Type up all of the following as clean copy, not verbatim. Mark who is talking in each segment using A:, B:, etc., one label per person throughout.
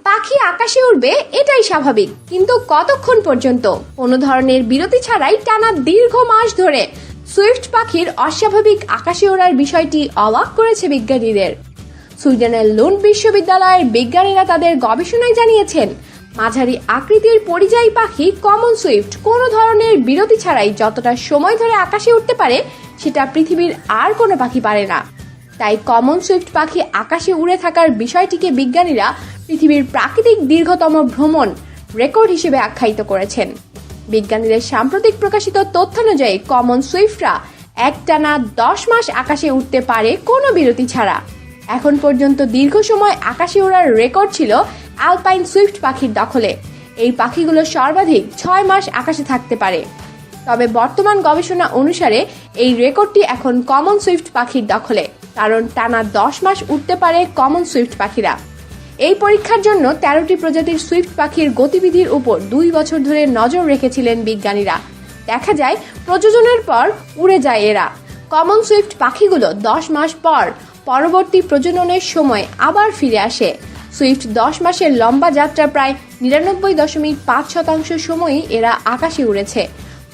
A: পাখি আকাশে উড়বে এটাই স্বাভাবিক, কিন্তু কতক্ষণ পর্যন্ত? কোনো ধরনের বিরতি ছাড়াই টানা দীর্ঘ মাস ধরে সুইফট পাখির অস্বাভাবিক আকাশে ওড়ার বিষয়টি অবাক করেছে বিজ্ঞানীদের। সুইডেনের লুন্ড বিশ্ববিদ্যালয়ের বিজ্ঞানীরা তাদের গবেষণায় জানিয়েছেন, মাঝারি আকৃতির পরিযায়ী পাখি কমন সুইফট কোনো ধরনের বিরতি ছাড়াই যতটা সময় ধরে আকাশে উঠতে পারে সেটা পৃথিবীর আর কোনো পাখি পারে না। তাই কমন সুইফট পাখি আকাশে উড়ে থাকার বিষয়টিকে বিজ্ঞানীরা পৃথিবীর প্রাকৃতিক দীর্ঘতম ভ্রমণ রেকর্ড হিসেবে আখ্যায়িত করেছেন। বিজ্ঞানীদের সাম্প্রতিক প্রকাশিত তথ্যানুযায়ী কমন সুইফটরা একটানা 10 মাস আকাশে উঠতে পারে কোনো বিরতি ছাড়া। এখন পর্যন্ত দীর্ঘ সময় আকাশে ওড়ার রেকর্ড ছিল অ্যালপাইন সুইফট পাখির দখলে। এই পাখিগুলো সর্বাধিক 6 মাস আকাশে থাকতে পারে। তবে বর্তমান গবেষণা অনুসারে এই রেকর্ডটি এখন কমন সুইফট পাখির দখলে, কারণ টানা 10 মাস উঠতে পারে কমন সুইফট পাখিরা। এই পরীক্ষার জন্য 13টি প্রজাতির সুইফট পাখির গতিবিধির উপর 2 বছর ধরে নজর রেখেছিলেন বিজ্ঞানীরা। দেখা যায় প্রজননের পর উড়ে যায় এরা। কমন সুইফট পাখিগুলো 10 মাস পর পরবর্তী প্রজননের সময় আবার ফিরে আসে। সুইফট 10 মাসের লম্বা যাত্রা প্রায় 99.5% সময়ই এরা আকাশে উড়েছে।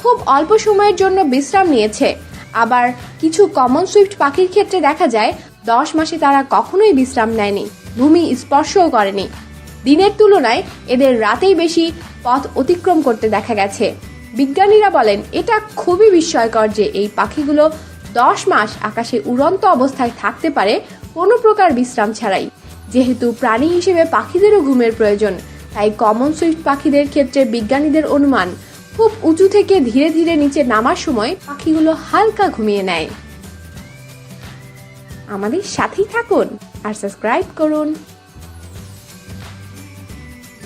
A: খুব অল্প সময়ের জন্য বিশ্রাম নিয়েছে। আবার কিছু কমন সুইফট পাখির ক্ষেত্রে দেখা যায় 10 মাসে তারা কখনোই বিশ্রাম নেয়নি, ভূমি স্পর্শও করেনি। দিনের তুলনায় এদের রাতেই বেশি পথ অতিক্রম করতে দেখা গেছে। বিজ্ঞানীরা বলেন, এটা খুবই বিস্ময়কর যে এই পাখিগুলো 10 মাস আকাশে উড়ন্ত অবস্থায় থাকতে পারে কোনো প্রকার বিশ্রাম ছাড়াই। যেহেতু প্রাণী হিসেবে পাখিদেরও ঘুমের প্রয়োজন, তাই কমন সুইফট পাখিদের ক্ষেত্রে বিজ্ঞানীদের অনুমান খুব উঁচু থেকে ধীরে ধীরে নিচে নামার সময় পাখিগুলো হালকা ঘুমিয়ে নেয়। আমাদের সাথেই থাকুন আর সাবস্ক্রাইব করুন।